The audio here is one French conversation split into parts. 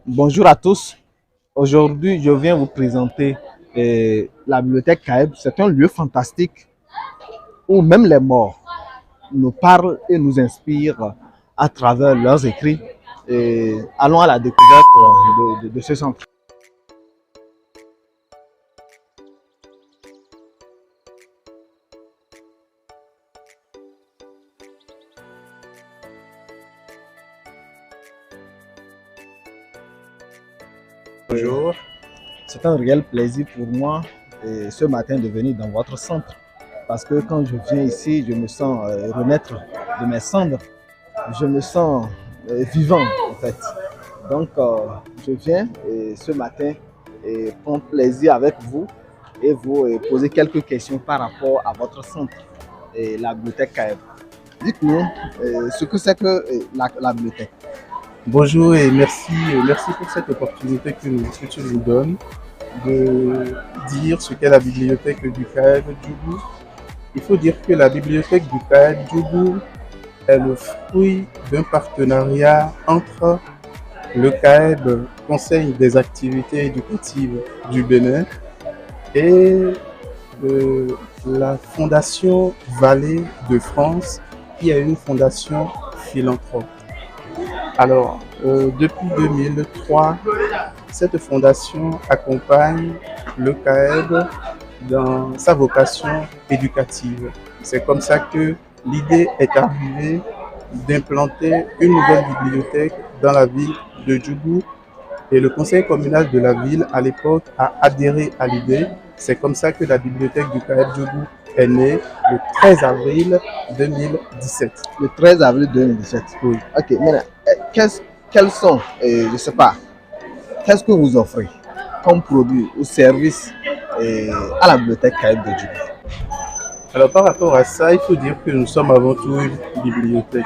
Bonjour à tous. Aujourd'hui, je viens vous présenter la bibliothèque Caeb. C'est un lieu fantastique où même les morts nous parlent et nous inspirent à travers leurs écrits. Et allons à la découverte de ce centre. Bonjour. C'est un réel plaisir pour moi ce matin de venir dans votre centre. Parce que quand je viens ici, je me sens renaître de mes cendres. Je me sens vivant en fait. Donc, je viens ce matin prendre plaisir avec vous et vous poser quelques questions par rapport à votre centre, la bibliothèque Caeb. Dites-nous ce que c'est que la bibliothèque. Bonjour et merci pour cette opportunité que tu nous donnes de dire ce qu'est la bibliothèque du CAEB Djougou. Il faut dire que la bibliothèque du CAEB Djougou est le fruit d'un partenariat entre le CAEB, Conseil des activités éducatives du Bénin, et euh, la Fondation Vallée de France, qui est une fondation philanthrope. Alors, depuis 2003, cette fondation accompagne le CAEB dans sa vocation éducative. C'est comme ça que l'idée est arrivée d'implanter une nouvelle bibliothèque dans la ville de Djougou, et le conseil communal de la ville à l'époque a adhéré à l'idée. C'est comme ça que la bibliothèque du CAEB Djougou est née le 13 avril 2017. Le 13 avril 2017. Oui. Ok, maintenant, quels sont, je ne sais pas, qu'est-ce que vous offrez comme produit ou service à la bibliothèque Caeb de Djougou? Alors par rapport à ça, il faut dire que nous sommes avant tout une bibliothèque.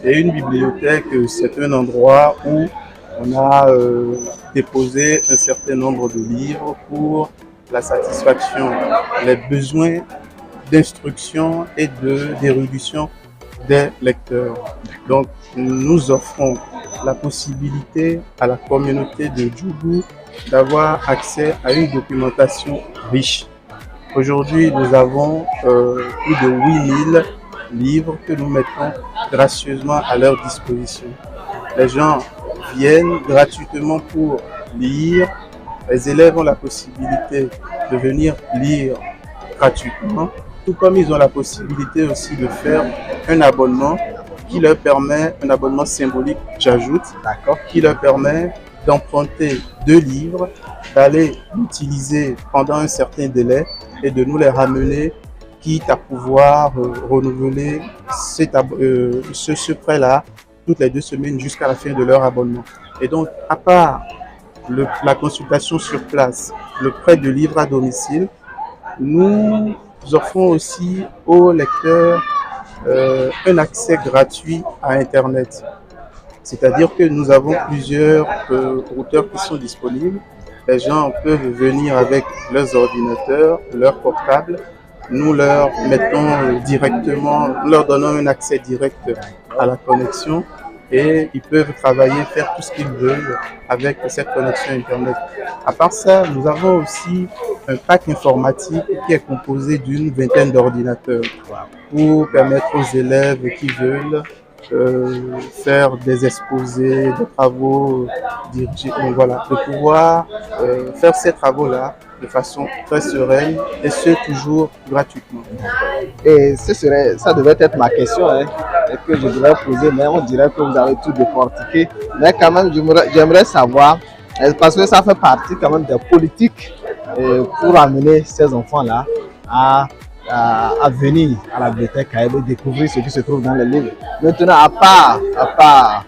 Et une bibliothèque, c'est un endroit où on a déposé un certain nombre de livres pour la satisfaction, les besoins d'instruction et d'érudition des lecteurs. Donc nous offrons la possibilité à la communauté de Djougou d'avoir accès à une documentation riche. Aujourd'hui, nous avons plus de 8000 livres que nous mettons gracieusement à leur disposition. Les gens viennent gratuitement pour lire. Les élèves ont la possibilité de venir lire gratuitement, tout comme ils ont la possibilité aussi de faire un abonnement qui leur permet, un abonnement symbolique, j'ajoute, qui leur permet d'emprunter 2 livres, d'aller l'utiliser pendant un certain délai et de nous les ramener, quitte à pouvoir renouveler ce prêt-là toutes les 2 semaines jusqu'à la fin de leur abonnement. Et donc, à part la consultation sur place, le prêt de livres à domicile, nous offrons aussi aux lecteurs un accès gratuit à Internet. C'est-à-dire que nous avons plusieurs routeurs qui sont disponibles. Les gens peuvent venir avec leurs ordinateurs, leurs portables. Nous leur mettons directement, nous leur donnons un accès direct à la connexion et ils peuvent travailler, faire tout ce qu'ils veulent avec cette connexion Internet. À part ça, nous avons aussi un pack informatique qui est composé d'une vingtaine d'ordinateurs pour permettre aux élèves qui veulent faire des exposés, des travaux dirigés, voilà, de pouvoir faire ces travaux-là de façon très sereine et ce toujours gratuitement. Et ça devait être ma question que je devrais poser, mais on dirait que vous avez tout décortiqué. Mais quand même, j'aimerais savoir, parce que ça fait partie quand même des politiques pour amener ces enfants-là à venir à la bibliothèque et découvrir ce qui se trouve dans les livres. Maintenant, à part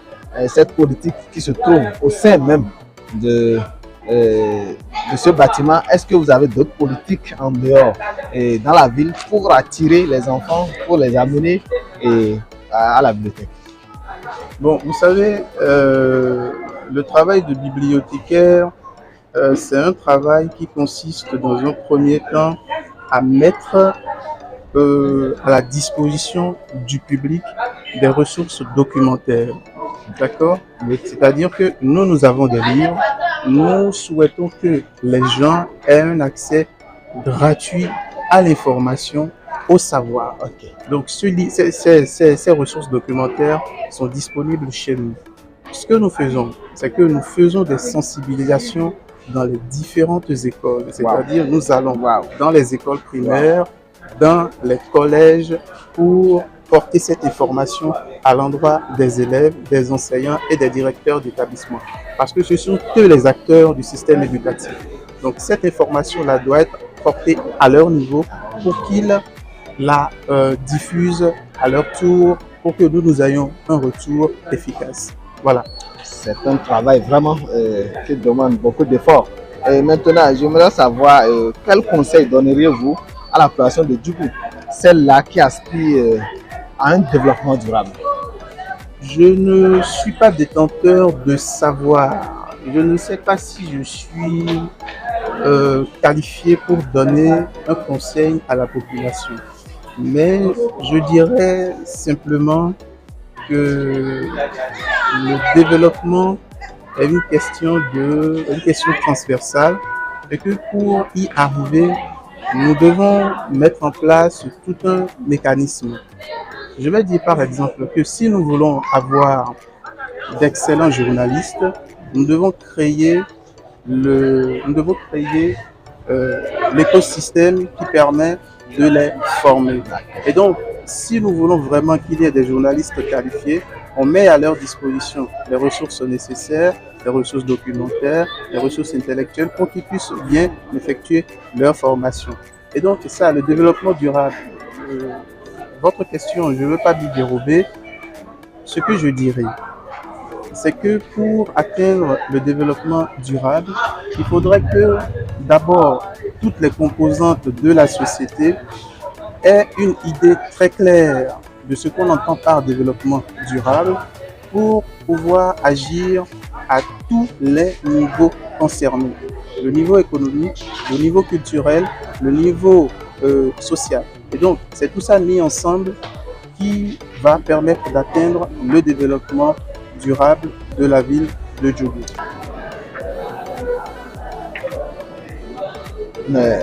cette politique qui se trouve au sein même de ce bâtiment, est-ce que vous avez d'autres politiques en dehors dans la ville pour attirer les enfants, pour les amener à la bibliothèque? Bon, vous savez, le travail de bibliothécaire, c'est un travail qui consiste dans un premier temps à mettre à la disposition du public des ressources documentaires. D'accord? C'est-à-dire que nous avons des livres. Nous souhaitons que les gens aient un accès gratuit à l'information, au savoir. Ok. Donc, ces ressources documentaires sont disponibles chez nous. Ce que nous faisons, c'est que nous faisons des sensibilisations dans les différentes écoles. C'est-à-dire, nous allons dans les écoles primaires, dans les collèges, pour porter cette information à l'endroit des élèves, des enseignants et des directeurs d'établissement. Parce que ce sont eux les acteurs du système éducatif. Donc, cette information-là doit être portée à leur niveau pour qu'ils la diffusent à leur tour, pour que nous ayons un retour efficace. Voilà. C'est un travail vraiment qui demande beaucoup d'efforts. Et maintenant, j'aimerais savoir quel conseil donneriez-vous à la population de Djougou, celle-là qui aspire à un développement durable? Je ne suis pas détenteur de savoir. Je ne sais pas si je suis qualifié pour donner un conseil à la population. Mais je dirais simplement que le développement est une question transversale et que pour y arriver, nous devons mettre en place tout un mécanisme. Je vais dire par exemple que si nous voulons avoir d'excellents journalistes, nous devons créer l'écosystème qui permet de les former. Et donc, si nous voulons vraiment qu'il y ait des journalistes qualifiés, on met à leur disposition les ressources nécessaires, les ressources documentaires, les ressources intellectuelles pour qu'ils puissent bien effectuer leur formation. Et donc, c'est ça, le développement durable. Votre question, je ne veux pas lui dérober. Ce que je dirais, c'est que pour atteindre le développement durable, il faudrait que d'abord toutes les composantes de la société aient une idée très claire de ce qu'on entend par développement durable pour pouvoir agir à tous les niveaux concernés. Le niveau économique, le niveau culturel, le niveau social. Et donc, c'est tout ça mis ensemble qui va permettre d'atteindre le développement durable de la ville de Djougou. Mais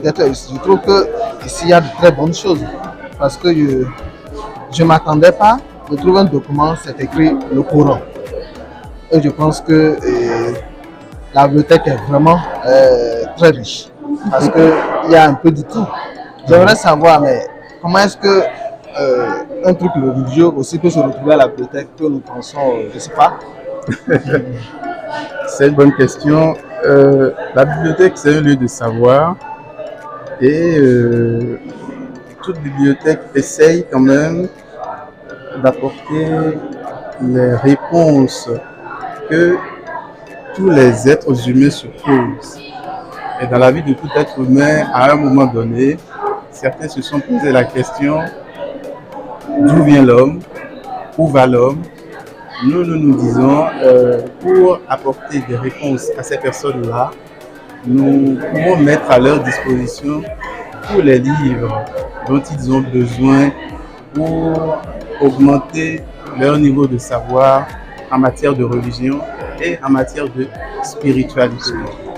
je trouve que ici il y a de très bonnes choses parce que je ne m'attendais pas de trouver un document, c'est écrit le Coran. Et je pense que la bibliothèque est vraiment très riche parce qu'il y a un peu de tout. J'aimerais savoir, mais comment est-ce que un truc religieux aussi peut se retrouver à la bibliothèque que nous pensons, je ne sais pas. C'est une bonne question. La bibliothèque, c'est un lieu de savoir et toute bibliothèque essaye quand même d'apporter les réponses que tous les êtres humains se posent. Et dans la vie de tout être humain, à un moment donné, certains se sont posé la question d'où vient l'homme, où va l'homme. Nous disons, pour apporter des réponses à ces personnes-là, nous pouvons mettre à leur disposition tous les livres dont ils ont besoin pour augmenter leur niveau de savoir en matière de religion et en matière de spiritualité.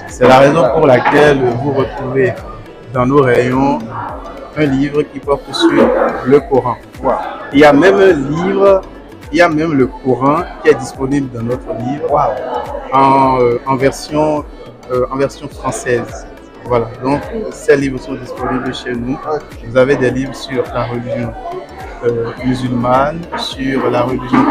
C'est la raison pour laquelle vous retrouvez dans nos rayons un livre qui porte sur le Coran. Il y a même un livre, il y a même le Coran qui est disponible dans notre livre en version française. Voilà, donc ces livres sont disponibles chez nous. Vous avez des livres sur la religion musulmane, sur la religion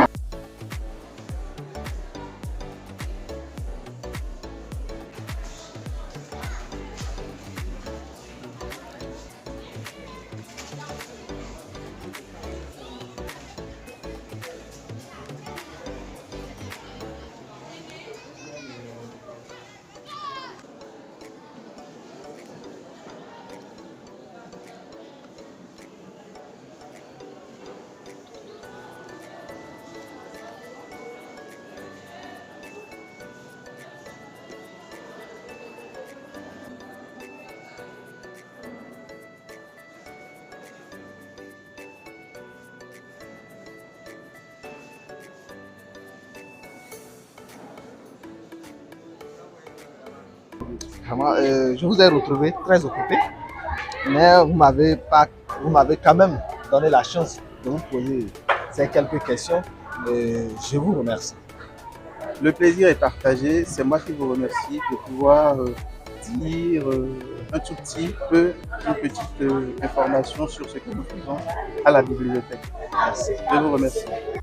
Vraiment, je vous ai retrouvé très occupé, mais vous m'avez quand même donné la chance de vous poser ces quelques questions. Je vous remercie. Le plaisir est partagé. C'est moi qui vous remercie de pouvoir dire un tout petit peu, une petite information sur ce que nous faisons à la bibliothèque. Merci. Je vous remercie.